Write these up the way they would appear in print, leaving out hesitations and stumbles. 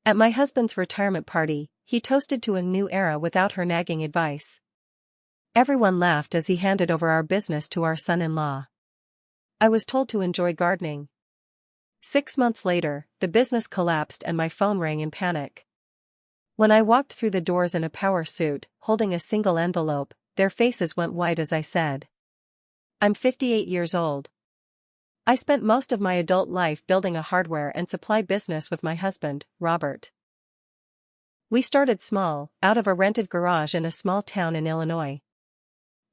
At my husband's retirement party, he toasted to a new era without her nagging advice. Everyone laughed as he handed over our business to our son-in-law. I was told to enjoy gardening. 6 months later, the business collapsed and my phone rang in panic. When I walked through the doors in a power suit, holding a single envelope, their faces went white as I said, "I'm 58 years old. I spent most of my adult life building a hardware and supply business with my husband, Robert. We started small, out of a rented garage in a small town in Illinois.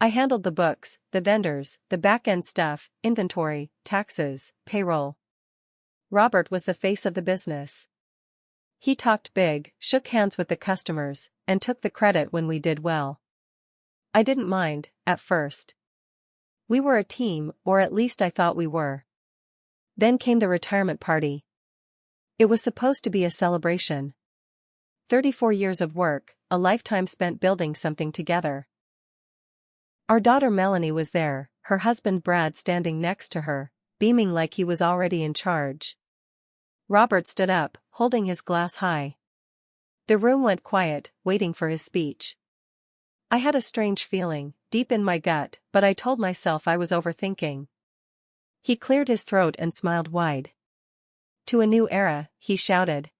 I handled the books, the vendors, the back-end stuff, inventory, taxes, payroll. Robert was the face of the business. He talked big, shook hands with the customers, and took the credit when we did well. I didn't mind, at first. We were a team, or at least I thought we were. Then came the retirement party. It was supposed to be a celebration. 34 years of work, a lifetime spent building something together. Our daughter Melanie was there, her husband Brad standing next to her, beaming like he was already in charge. Robert stood up, holding his glass high. The room went quiet, waiting for his speech. I had a strange feeling, deep in my gut, but I told myself I was overthinking. He cleared his throat and smiled wide. "To a new era," he shouted.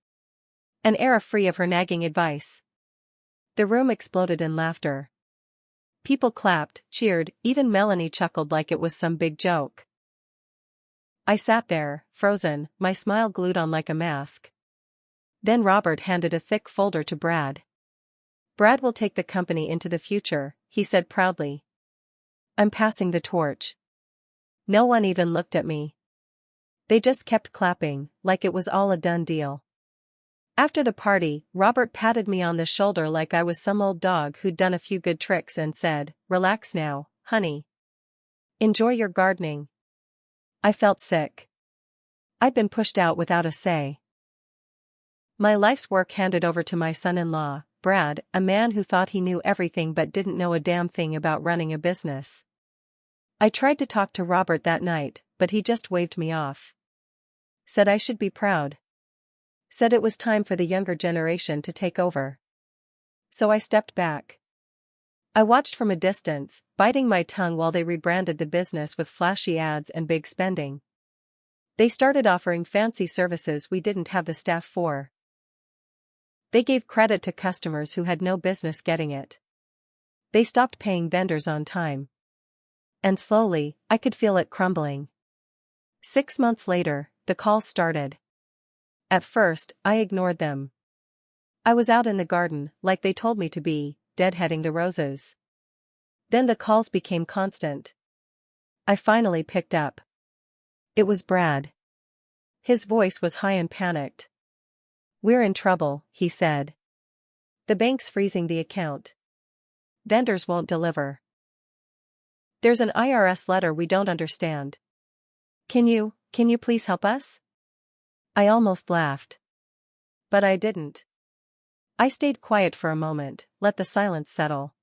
"An era free of her nagging advice." The room exploded in laughter. People clapped, cheered, even Melanie chuckled like it was some big joke. I sat there, frozen, my smile glued on like a mask. Then Robert handed a thick folder to Brad. "Brad will take the company into the future," he said proudly. "I'm passing the torch." No one even looked at me. They just kept clapping, like it was all a done deal. After the party, Robert patted me on the shoulder like I was some old dog who'd done a few good tricks and said, "Relax now, honey. Enjoy your gardening." I felt sick. I'd been pushed out without a say. My life's work handed over to my son-in-law, Brad, a man who thought he knew everything but didn't know a damn thing about running a business. I tried to talk to Robert that night, but he just waved me off. Said I should be proud. Said it was time for the younger generation to take over. So I stepped back. I watched from a distance, biting my tongue while they rebranded the business with flashy ads and big spending. They started offering fancy services we didn't have the staff for. They gave credit to customers who had no business getting it. They stopped paying vendors on time. And slowly, I could feel it crumbling. 6 months later, the calls started. At first, I ignored them. I was out in the garden, like they told me to be, deadheading the roses. Then the calls became constant. I finally picked up. It was Brad. His voice was high and panicked. "We're in trouble," he said. "The bank's freezing the account. Vendors won't deliver. There's an IRS letter we don't understand. Can you please help us?" I almost laughed. But I didn't. I stayed quiet for a moment, let the silence settle.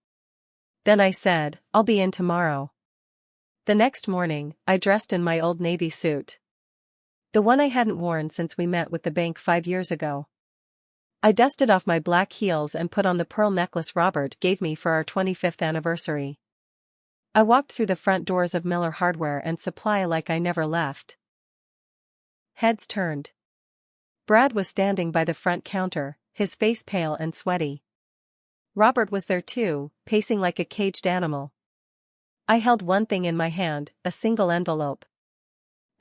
Then I said, "I'll be in tomorrow." The next morning, I dressed in my old navy suit. The one I hadn't worn since we met with the bank 5 years ago. I dusted off my black heels and put on the pearl necklace Robert gave me for our 25th anniversary. I walked through the front doors of Miller Hardware and Supply like I never left. Heads turned. Brad was standing by the front counter, his face pale and sweaty. Robert was there too, pacing like a caged animal. I held one thing in my hand, a single envelope.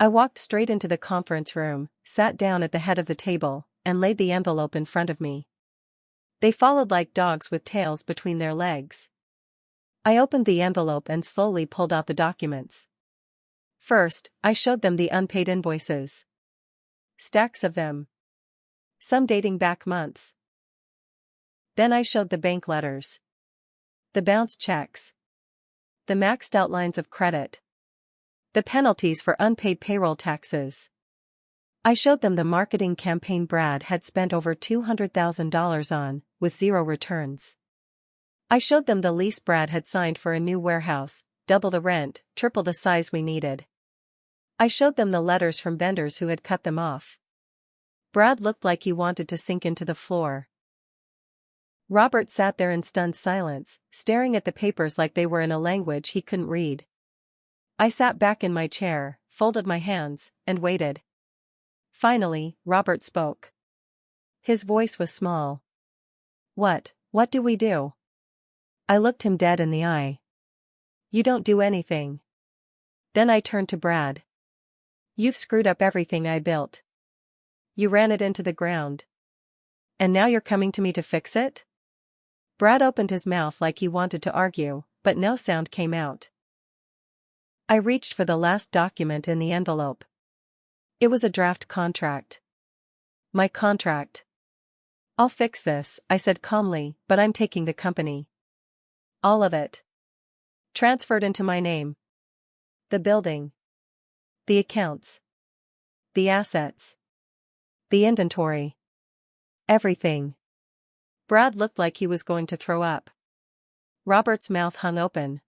I walked straight into the conference room, sat down at the head of the table, and laid the envelope in front of me. They followed like dogs with tails between their legs. I opened the envelope and slowly pulled out the documents. First, I showed them the unpaid invoices. Stacks of them. Some dating back months. Then I showed the bank letters. The bounced checks. The maxed out lines of credit. The penalties for unpaid payroll taxes. I showed them the marketing campaign Brad had spent over $200,000 on, with 0 returns. I showed them the lease Brad had signed for a new warehouse, double the rent, triple the size we needed. I showed them the letters from vendors who had cut them off. Brad looked like he wanted to sink into the floor. Robert sat there in stunned silence, staring at the papers like they were in a language he couldn't read. I sat back in my chair, folded my hands, and waited. Finally, Robert spoke. His voice was small. What do we do?" I looked him dead in the eye. "You don't do anything." Then I turned to Brad. "You've screwed up everything I built. You ran it into the ground. And now you're coming to me to fix it?" Brad opened his mouth like he wanted to argue, but no sound came out. I reached for the last document in the envelope. It was a draft contract. My contract. "I'll fix this," I said calmly, "but I'm taking the company. All of it. Transferred into my name. The building. The accounts. The assets. The inventory. Everything." Brad looked like he was going to throw up. Robert's mouth hung open.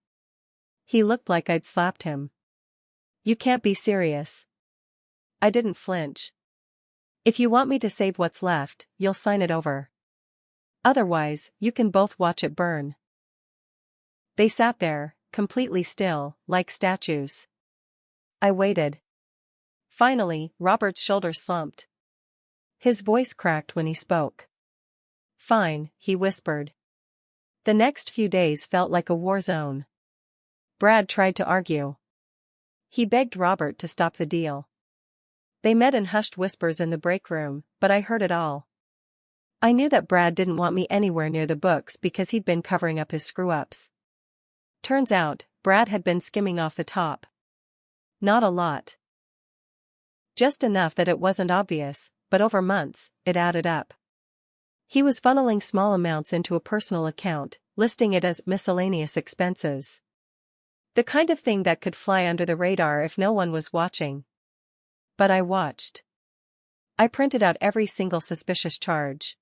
He looked like I'd slapped him. "You can't be serious." I didn't flinch. "If you want me to save what's left, you'll sign it over. Otherwise, you can both watch it burn." They sat there, completely still, like statues. I waited. Finally, Robert's shoulders slumped. His voice cracked when he spoke. "Fine," he whispered. The next few days felt like a war zone. Brad tried to argue. He begged Robert to stop the deal. They met in hushed whispers in the break room, but I heard it all. I knew that Brad didn't want me anywhere near the books because he'd been covering up his screw-ups. Turns out, Brad had been skimming off the top. Not a lot. Just enough that it wasn't obvious, but over months, it added up. He was funneling small amounts into a personal account, listing it as miscellaneous expenses. The kind of thing that could fly under the radar if no one was watching. But I watched. I printed out every single suspicious charge.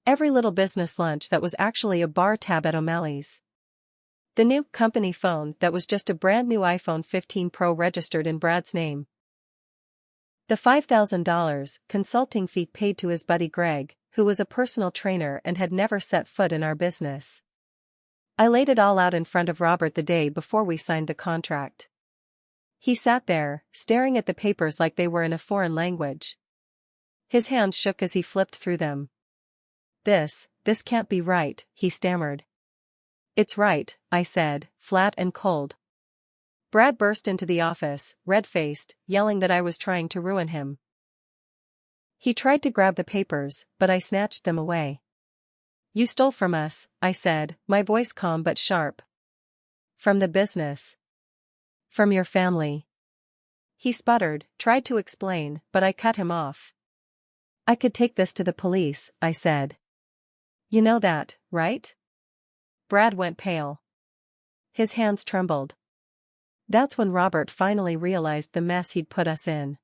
Every little business lunch that was actually a bar tab at O'Malley's. The new company phone that was just a brand new iPhone 15 Pro registered in Brad's name. The $5,000 consulting fee paid to his buddy Greg, who was a personal trainer and had never set foot in our business. I laid it all out in front of Robert the day before we signed the contract. He sat there, staring at the papers like they were in a foreign language. His hands shook as he flipped through them. This can't be right," he stammered. "It's right," I said, flat and cold. Brad burst into the office, red-faced, yelling that I was trying to ruin him. He tried to grab the papers, but I snatched them away. "You stole from us," I said, my voice calm but sharp. "From the business. From your family." He sputtered, tried to explain, but I cut him off. "I could take this to the police," I said. "You know that, right?" Brad went pale. His hands trembled. That's when Robert finally realized the mess he'd put us in.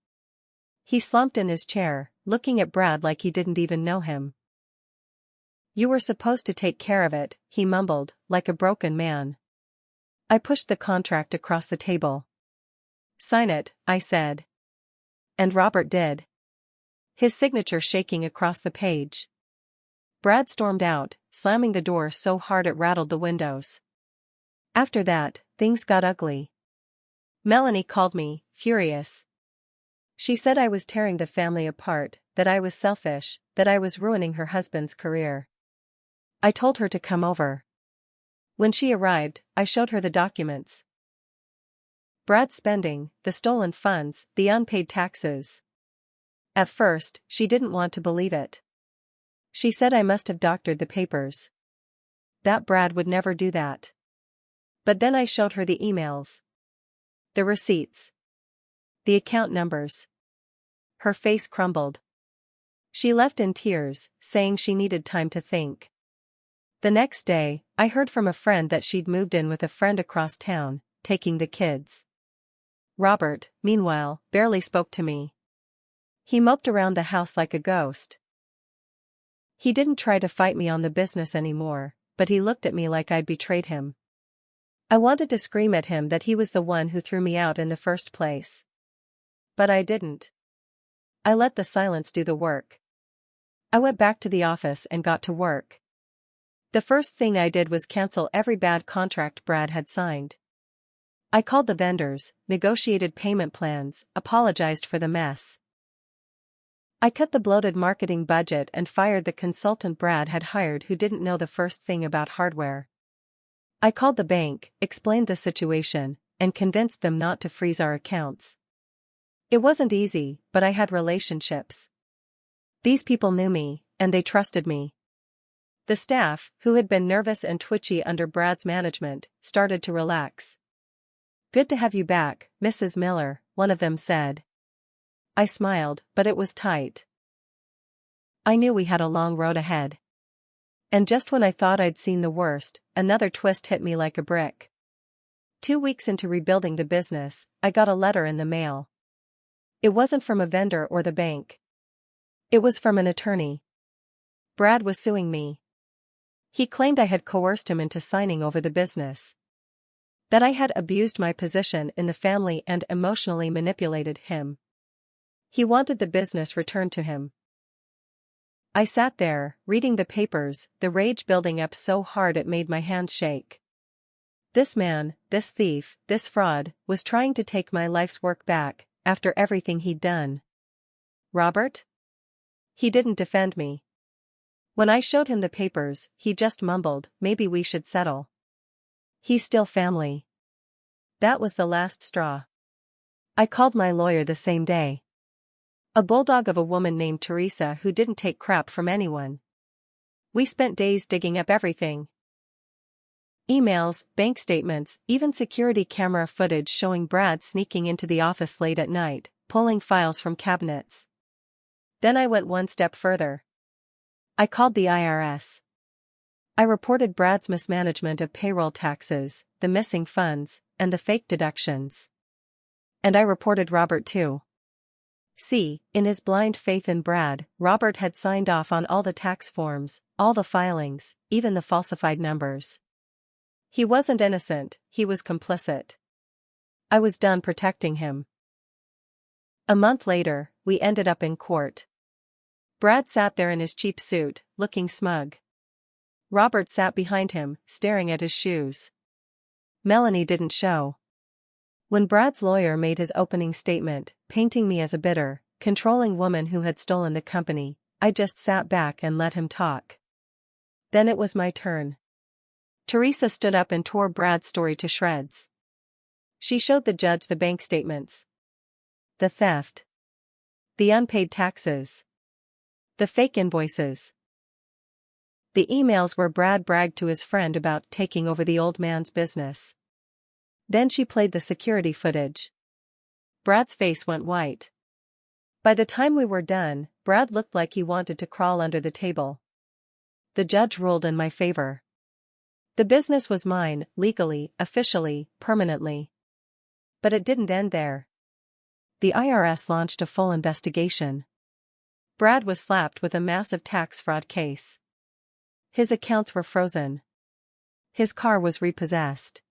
He slumped in his chair, looking at Brad like he didn't even know him. "You were supposed to take care of it," he mumbled, like a broken man. I pushed the contract across the table. "Sign it," I said. And Robert did. His signature shaking across the page. Brad stormed out, slamming the door so hard it rattled the windows. After that, things got ugly. Melanie called me, furious. She said I was tearing the family apart, that I was selfish, that I was ruining her husband's career. I told her to come over. When she arrived, I showed her the documents. Brad's spending, the stolen funds, the unpaid taxes. At first, she didn't want to believe it. She said I must have doctored the papers. That Brad would never do that. But then I showed her the emails. The receipts. The account numbers. Her face crumbled. She left in tears, saying she needed time to think. The next day, I heard from a friend that she'd moved in with a friend across town, taking the kids. Robert, meanwhile, barely spoke to me. He moped around the house like a ghost. He didn't try to fight me on the business anymore, but he looked at me like I'd betrayed him. I wanted to scream at him that he was the one who threw me out in the first place. But I didn't. I let the silence do the work. I went back to the office and got to work. The first thing I did was cancel every bad contract Brad had signed. I called the vendors, negotiated payment plans, apologized for the mess. I cut the bloated marketing budget and fired the consultant Brad had hired who didn't know the first thing about hardware. I called the bank, explained the situation, and convinced them not to freeze our accounts. It wasn't easy, but I had relationships. These people knew me, and they trusted me. The staff, who had been nervous and twitchy under Brad's management, started to relax. "Good to have you back, Mrs. Miller," one of them said. I smiled, but it was tight. I knew we had a long road ahead. And just when I thought I'd seen the worst, another twist hit me like a brick. 2 weeks into rebuilding the business, I got a letter in the mail. It wasn't from a vendor or the bank. It was from an attorney. Brad was suing me. He claimed I had coerced him into signing over the business. That I had abused my position in the family and emotionally manipulated him. He wanted the business returned to him. I sat there, reading the papers, the rage building up so hard it made my hands shake. This man, this thief, this fraud, was trying to take my life's work back, after everything he'd done. Robert? He didn't defend me. When I showed him the papers, he just mumbled, "Maybe we should settle." He's still family. That was the last straw. I called my lawyer the same day. A bulldog of a woman named Teresa who didn't take crap from anyone. We spent days digging up everything. Emails, bank statements, even security camera footage showing Brad sneaking into the office late at night, pulling files from cabinets. Then I went one step further. I called the IRS. I reported Brad's mismanagement of payroll taxes, the missing funds, and the fake deductions. And I reported Robert too. See, in his blind faith in Brad, Robert had signed off on all the tax forms, all the filings, even the falsified numbers. He wasn't innocent, he was complicit. I was done protecting him. A month later, we ended up in court. Brad sat there in his cheap suit, looking smug. Robert sat behind him, staring at his shoes. Melanie didn't show. When Brad's lawyer made his opening statement, painting me as a bitter, controlling woman who had stolen the company, I just sat back and let him talk. Then it was my turn. Teresa stood up and tore Brad's story to shreds. She showed the judge the bank statements. The theft. The unpaid taxes. The fake invoices. The emails where Brad bragged to his friend about taking over the old man's business. Then she played the security footage. Brad's face went white. By the time we were done, Brad looked like he wanted to crawl under the table. The judge ruled in my favor. The business was mine, legally, officially, permanently. But it didn't end there. The IRS launched a full investigation. Brad was slapped with a massive tax fraud case. His accounts were frozen. His car was repossessed.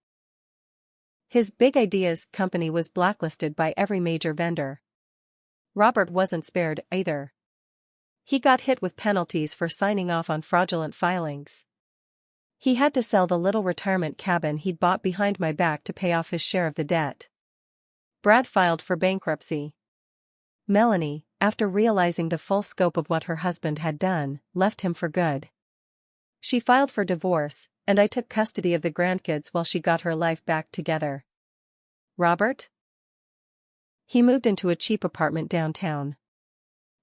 His Big Ideas company was blacklisted by every major vendor. Robert wasn't spared either. He got hit with penalties for signing off on fraudulent filings. He had to sell the little retirement cabin he'd bought behind my back to pay off his share of the debt. Brad filed for bankruptcy. Melanie, after realizing the full scope of what her husband had done, left him for good. She filed for divorce, and I took custody of the grandkids while she got her life back together. Robert? He moved into a cheap apartment downtown.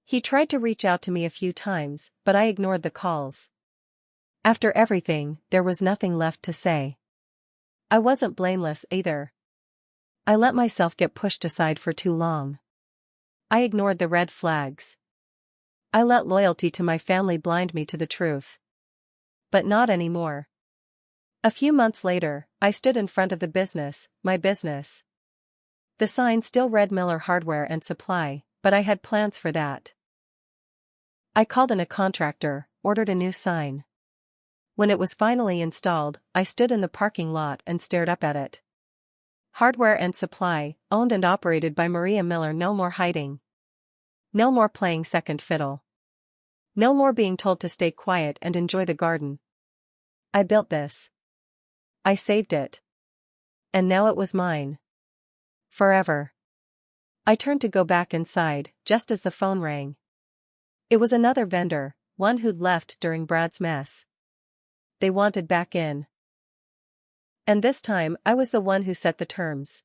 He tried to reach out to me a few times, but I ignored the calls. After everything, there was nothing left to say. I wasn't blameless either. I let myself get pushed aside for too long. I ignored the red flags. I let loyalty to my family blind me to the truth. But not anymore. A few months later, I stood in front of the business, my business. The sign still read Miller Hardware and Supply, but I had plans for that. I called in a contractor, ordered a new sign. When it was finally installed, I stood in the parking lot and stared up at it. Hardware and Supply, owned and operated by Maria Miller, no more hiding. No more playing second fiddle. No more being told to stay quiet and enjoy the garden. I built this. I saved it. And now it was mine. Forever. I turned to go back inside, just as the phone rang. It was another vendor, one who'd left during Brad's mess. They wanted back in. And this time I was the one who set the terms.